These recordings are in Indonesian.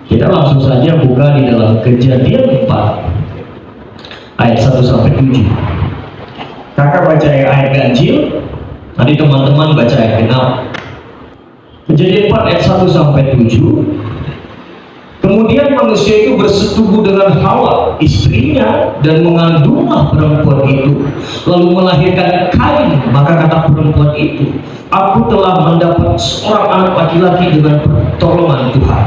Kita langsung saja buka di dalam Kejadian 4 ayat 1 sampai 7. Kakak baca ayat ganjil, nanti teman-teman baca ayat genap. Kejadian 4 ayat 1 sampai 7. Kemudian manusia itu bersetubuh dengan Hawa, istrinya, dan mengandunglah perempuan itu, lalu melahirkan Kain. Maka kata perempuan itu, aku telah mendapat seorang anak laki-laki dengan pertolongan Tuhan.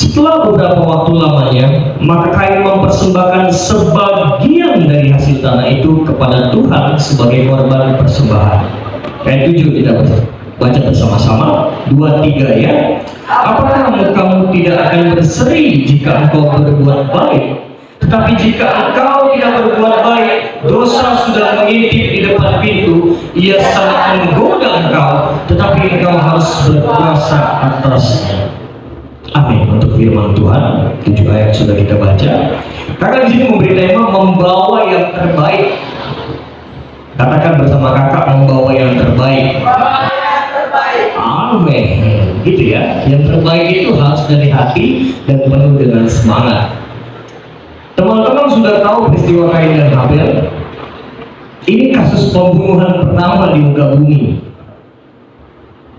Setelah beberapa waktu lamanya, maka Kain mempersembahkan sebagian dari hasil tanah itu kepada Tuhan sebagai korban persembahan. Ayat 7 kita baca bersama-sama, 2-3 ya. Apakah kamu tidak akan berseri jika engkau berbuat baik? Tetapi jika engkau tidak berbuat baik, dosa sudah mengintip di depan pintu, ia sangat menggoda engkau, tetapi engkau harus berkuasa atasnya. Amin. Untuk firman Tuhan, 7 ayat sudah kita baca. Kakak di sini memberi tema membawa yang terbaik. Katakan bersama kakak, membawa yang terbaik. Amin. Gitu ya. Yang terbaik itu harus dari hati dan penuh dengan semangat. Teman-teman sudah tahu peristiwa Kain dan Habel. Ini kasus pembunuhan pertama di muka bumi.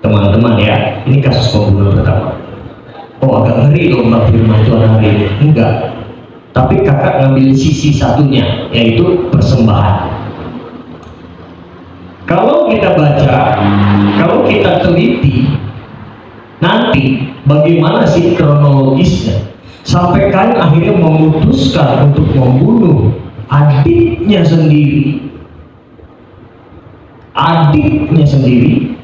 Teman-teman ya, ini kasus pembunuhan pertama. Oh, agak ngeri loh mbak firman Tuhan hari ini. Enggak. Tapi kakak ngambil sisi satunya, yaitu persembahan. Kalau kita baca, kalau kita teliti, nanti bagaimana sih kronologisnya sampai Kain akhirnya memutuskan untuk membunuh adiknya sendiri. Adiknya sendiri.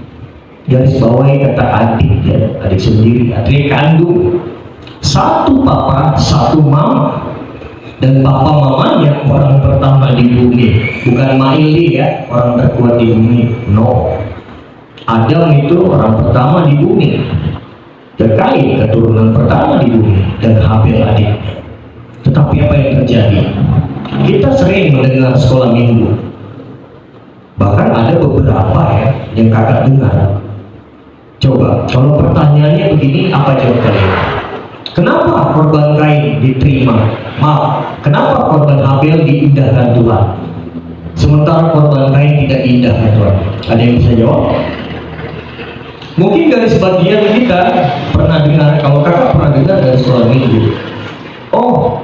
Garis bawahi kata adik ya, adik sendiri, adik kandung. Satu papa, satu mama. Dan papa mamanya orang pertama di bumi. Bukan Maili ya, orang terkuat di bumi. No. Adam itu orang pertama di bumi. Dan Kain keturunan pertama di bumi. Dan Habel adiknya. Tetapi apa yang terjadi? Kita sering mendengar sekolah minggu. Bahkan ada beberapa ya yang kakak dengar. Coba, kalau pertanyaannya begini, apa jawab kalian? Kenapa korban Kain diterima? Maaf, kenapa korban Habel diindahkan Tuhan? Sementara korban Kain tidak diindahkan Tuhan. Ada yang bisa jawab? Mungkin dari sebagian kita pernah dengar, kalau kakak pernah dengar dari sekolah minggu. Oh,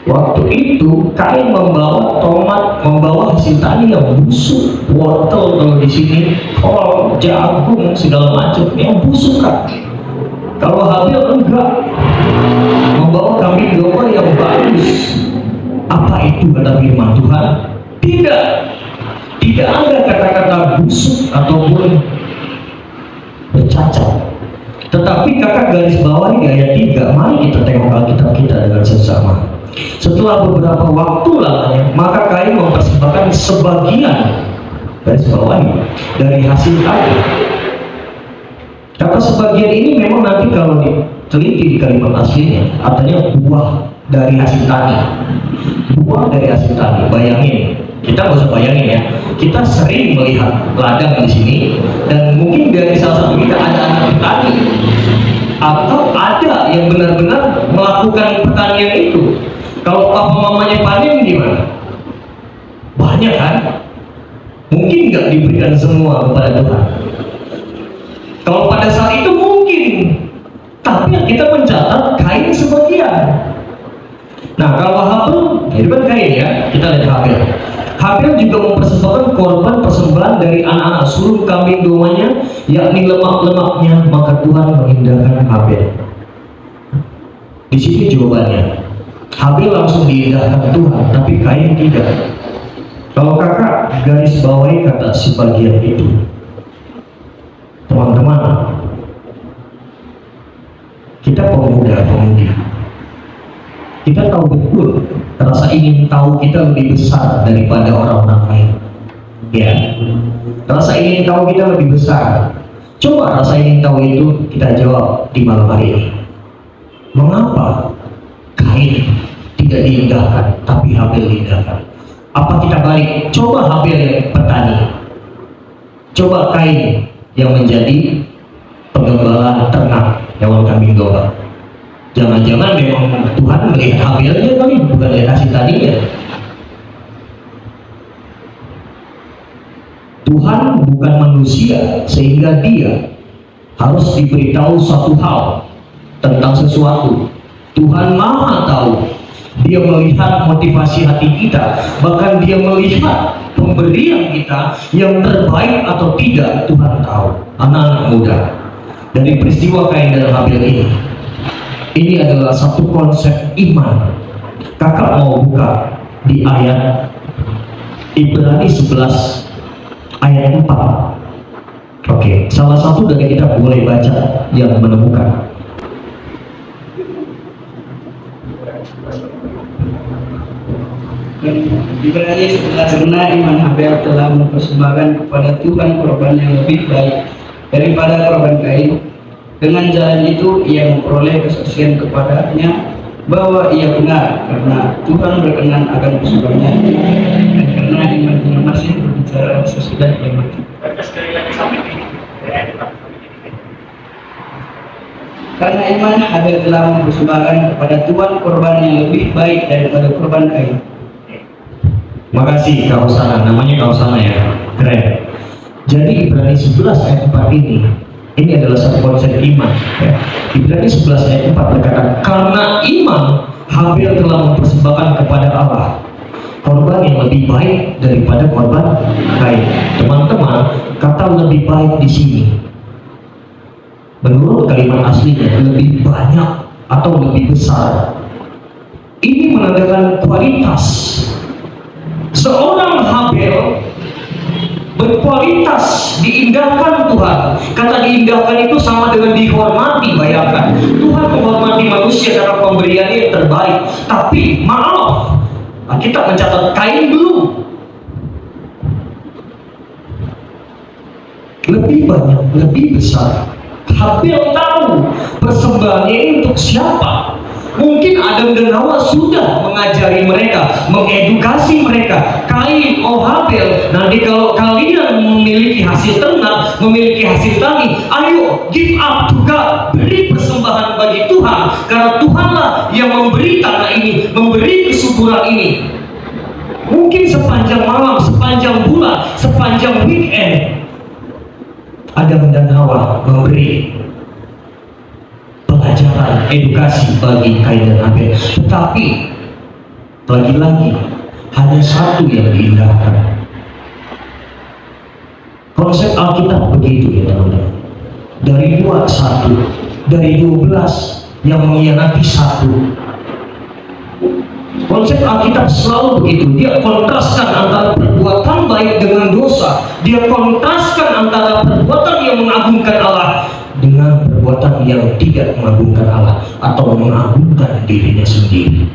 waktu itu Kain membawa tomat, membawa hasil tani yang busuk, wortel kalau di sini, kol, jagung, segala macam yang busuk kan. Kalau Habel enggak, membawa kambing domba yang bagus. Apa itu kata firman Tuhan? Tidak, tidak ada kata-kata busuk ataupun bercacat. Tetapi kakak garis bawahi ayat 3. Mari kita tengok Alkitab kita dengan sesama. Setelah beberapa waktu lamanya, maka Kain mempersembahkan sebagian garis bawahi dari hasil tani. Kata sebagian ini memang nanti kalau diteliti di kalimat aslinya, artinya buah dari hasil tani. Buah dari hasil tani. Bayangin, kita nggak usah bayangin ya. Kita sering melihat ladang di sini, dan mungkin dari salah satu kita ada anak petani, atau ada yang benar-benar melakukan pertanian itu. Kalau papa mamanya panen gimana? Banyak kan? Mungkin nggak diberikan semua kepada Tuhan. Kalau pada saat itu mungkin, tapi kita mencatat Kain sebagian. Nah, kalau Habel, itu kan Kain ya, kita lihat Habel. Habel juga mempersembahkan korban persembahan dari anak-anak sulung kambing dombanya, yakni lemak-lemaknya, maka Tuhan mengindahkan Habel. Di sini jawabannya. Habel langsung diindahkan Tuhan, tapi Kain tidak. Kalau kakak garis bawahi kata sebagian itu. Teman-teman, kita pemuda-pemudi, kita tahu betul rasa ingin tahu kita lebih besar daripada orang-orang lain. Ya, rasa ingin tahu kita lebih besar. Coba rasa ingin tahu itu kita jawab di malam hari ini. Mengapa Kain tidak diindahkan, tapi Habel diindahkan? Apa kita balik? Coba Habil yang petani, coba Kain yang menjadi penggembala ternak hewan kambing domba. Jangan-jangan memang Tuhan melihat Habilnya kali, bukan lihat hasil tadinya. Tuhan bukan manusia sehingga dia harus diberitahu satu hal tentang sesuatu. Tuhan Maha tahu. Dia melihat motivasi hati kita, bahkan dia melihat pemberian kita yang terbaik atau tidak. Tuhan tahu. Anak-anak muda, dari peristiwa Kain dan Habil ini adalah satu konsep iman. Kakak mau buka di ayat Ibrani 11 ayat 4. Oke, salah satu dari kita boleh baca yang menemukan. Ibrani 11, karena iman Habil telah mempersembahkan kepada Tuhan korban yang lebih baik daripada korban Kain. Dengan jalan itu ia memperoleh kesaksian kepadanya bahwa ia benar, karena Tuhan berkenan akan persembahannya, dan karena imannya masih berbicara sesudah ia mati. Karena iman Habil telah mempersembahkan kepada Tuhan korban yang lebih baik daripada korban Kain. Makasih Kak Usana, namanya Kak Usana ya, keren. Jadi Ibrani 11 ayat 4 ini adalah satu konsep iman ya. Ibrani 11 ayat 4 berkata, karena iman Habil telah mempersembahkan kepada Allah korban yang lebih baik daripada korban Kain. Teman-teman, kata lebih baik di sini menurut kalimat aslinya lebih banyak atau lebih besar. Ini menandakan kualitas. Seorang Habil berkualitas, diindahkan Tuhan. Kata diindahkan itu sama dengan dihormati. Bayangkan, Tuhan menghormati manusia karena pemberiannya yang terbaik. Tapi maaf, kita mencatat Kain belum. Lebih banyak, lebih besar. Habil tahu persembahannya ini untuk siapa. Mungkin Adam dan Hawa sudah mengajari mereka, mengedukasi mereka. Kain, oh Habil, nanti kalau kalian memiliki hasil ternak, memiliki hasil tani, ayo give up to God, beri persembahan bagi Tuhan, karena Tuhanlah yang memberi tanah ini, memberi kesuburan ini. Mungkin sepanjang malam, sepanjang bulan, sepanjang weekend, Adam dan Hawa memberi pelajaran, edukasi bagi Kain dan Habil. Tetapi lagi-lagi hanya satu yang diindahkan. Konsep Alkitab begitu ya teman-teman. Dari 1, dari 12 yang mengkhianati 1. Konsep Alkitab selalu begitu. Dia kontraskan antara perbuatan baik dengan dosa. Dia kontraskan antara perbuatan yang mengagumkan Allah dengan perbuatan yang tidak mengagumkan Allah atau mengagumkan dirinya sendiri.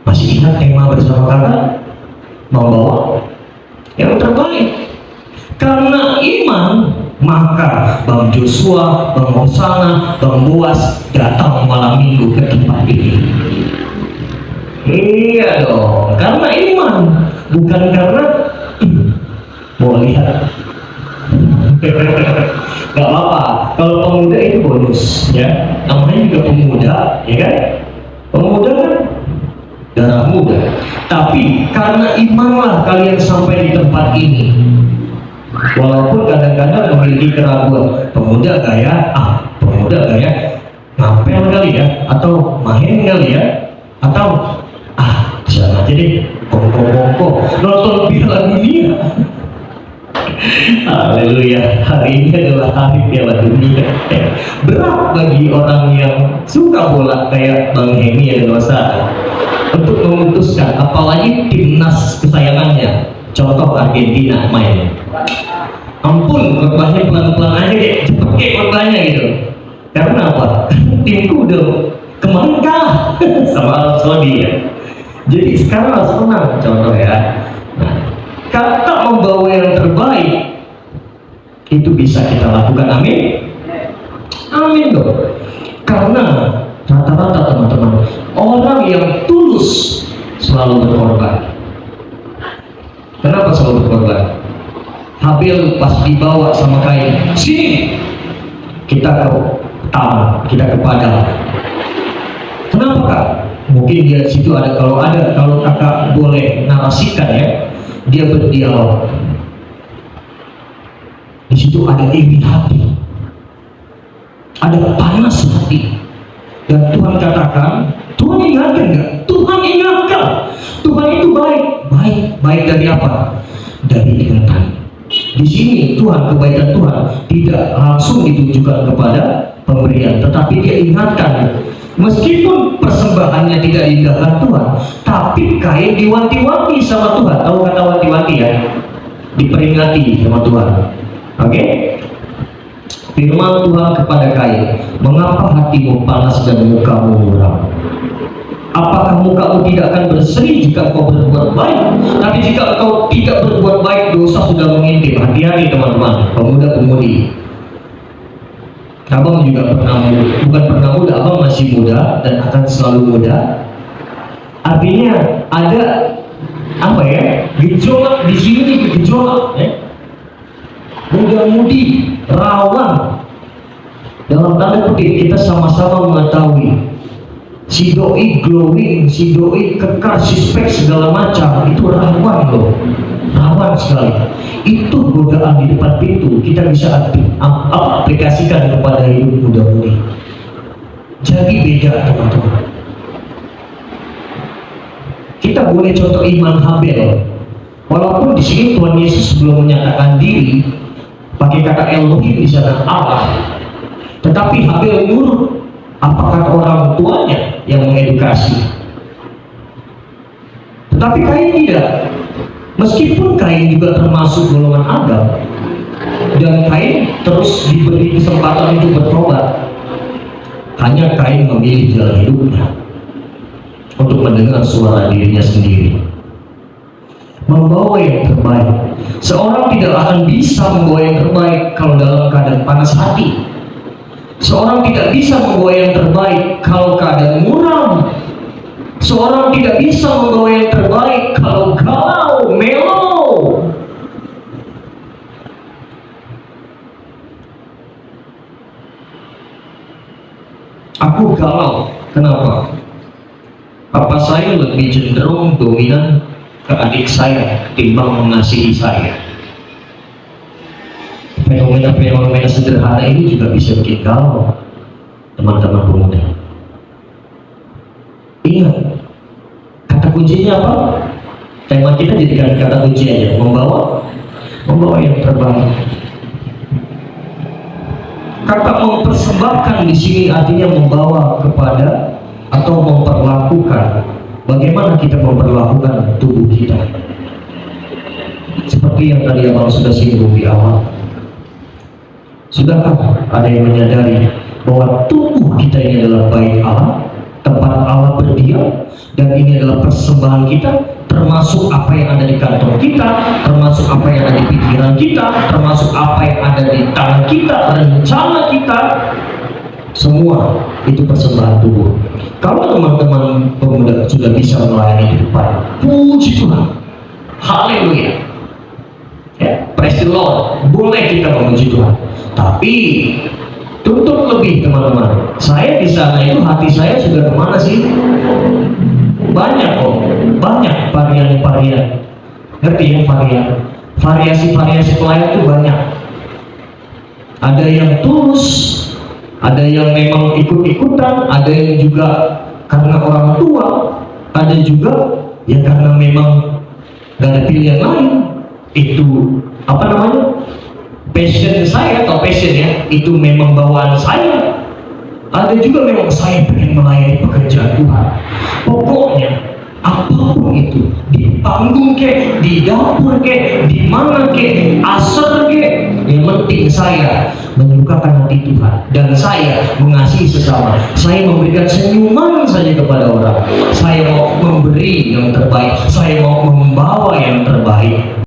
Masih ingat tema bersama kakak? Membawa yang terbaik. Karena iman, maka Bang Joshua, Bang Hosana, Bang Boas datang malam minggu ke tempat ini. Iya dong, karena iman, bukan karena mau lihat. Gak apa-apa, kalau pemuda itu bonus ya, namanya juga pemuda, ya kan? Pemuda kan darah muda. Tapi karena imanlah kalian sampai di tempat ini. Walaupun kadang-kadang memiliki keraguan, pemuda gaya, pemuda gaya ngapel kali ya, atau main kali ya, atau jangan aja deh, kongko-kongko nonton Piala Dunia. Haleluya, hari ini adalah hari Piala Dunia. Berat bagi orang yang suka bola kayak Bang Hemi dan Dosa untuk memutuskan, apalagi timnas kesayangannya, contoh Argentina main. Ampun, khotbahnya pelan-pelan aja deh, cepet kayak khotbahnya gitu. Karena apa? Timku udah kemarin kalah sama Arab Saudi ya. Jadi sekarang harus menang, contoh ya. Nah, kata membawa yang terbaik itu bisa kita lakukan, amin? Amin dong. Karena rata-rata teman-teman, orang yang tulus selalu berkorban. Kenapa selalu berkorban? Habil pas dibawa sama Kain, sini kita ke taman, kita ke padang. Kenapa kak? Mungkin dia di situ ada, kalau kakak boleh narasikan ya, dia berdialog. Di situ ada iri hati, ada panas hati, dan Tuhan katakan, Tuhan ingatkan nggak? Tuhan ingatkan, Tuhan itu baik dari apa? Dari ingatan. Di sini Tuhan, kebaikan Tuhan tidak langsung ditujukan kepada pemberian, tetapi dia ingatkan, meskipun persembahannya tidak diindahkan Tuhan, tapi Kain diwanti-wanti sama Tuhan. Tahu kata wanti-wanti ya? Diperingati sama Tuhan. Oke? Firman Tuhan kepada Kain, mengapa hatimu panas dan mukamu muram? Apakah mukamu tidak akan berseri jika kau berbuat baik? Tapi jika kau tidak berbuat baik, dosa sudah mengintip. Hati-hati teman-teman, pemuda-pemudi. Abang juga bukan pernah muda, abang masih muda dan akan selalu muda. Artinya ada apa ya? Gejolak di sini, gejolak ya. Muda-mudi, rawan. Dalam tanda kutip, kita sama-sama mengetahui si doi glowing, si doi kekar, suspek segala macam, itu rawan loh, rawan sekali. Itu godaan di depan pintu, kita bisa aplikasikan kepada hidup muda-mudi. Jadi beda teman-teman. Kita boleh contoh iman Habel, walaupun di sini Tuhan Yesus belum menyatakan diri pakai kata Elohim di sana Allah, tetapi Habel nurut apa kata orang tuanya yang mengedukasi. Tetapi Kain tidak. Meskipun Kain juga termasuk golongan Adam, dan Kain terus diberi kesempatan untuk bertobat, hanya Kain memilih jalan hidupnya untuk mendengar suara dirinya sendiri, membawa yang terbaik. Seorang tidak akan bisa membawa yang terbaik kalau dalam keadaan panas hati. Seorang tidak bisa membawa yang terbaik kalau keadaan muram. Seorang tidak bisa membawa yang terbaik kalau galau, melo. Aku galau. Kenapa? Papa saya lebih cenderung dominan ke adik saya ketimbang mengasihi saya. Fenomena-fenomena sederhana ini juga bisa bikin galau, teman-teman pemuda. Ingat, kata kuncinya apa? Tema kita jadikan kata kunci aja, membawa yang terbaik. Kata mempersembahkan di sini artinya membawa kepada atau memperlakukan. Bagaimana kita memperlakukan tubuh kita? Seperti yang tadi abang sudah singgung di awal. Sudahkah ada yang menyadari bahwa tubuh kita ini adalah bait Allah, tempat Allah berdiam, dan ini adalah persembahan kita, termasuk apa yang ada di kantong kita, termasuk apa yang ada di pikiran kita, termasuk apa yang ada di tangan kita, rencana kita, semua itu persembahan tubuh. Kalau teman-teman pemuda sudah bisa melayani di depan, puji Tuhan, haleluya ya, praise the Lord, boleh kita memuji Tuhan. Tapi tuntut lebih teman-teman. Saya di sana itu hati saya sudah kemana sih? Banyak kok, banyak varian-varian. Ngerti ya varian? Variasi-variasi pelayan itu banyak. Ada yang tulus, ada yang memang ikut-ikutan, ada yang juga karena orang tua, ada juga yang karena memang gak ada pilihan lain. Itu apa namanya? Passion saya atau passion ya, itu memang bawaan saya. Ada juga memang saya pengen melayani pekerjaan Tuhan. Pokoknya apapun itu, di panggung ke, di dapur ke, di mana ke, asal ke, yang penting saya menyukakan hati Tuhan dan saya mengasihi sesama. Saya memberikan senyuman saja kepada orang. Saya mau memberi yang terbaik, saya mau membawa yang terbaik.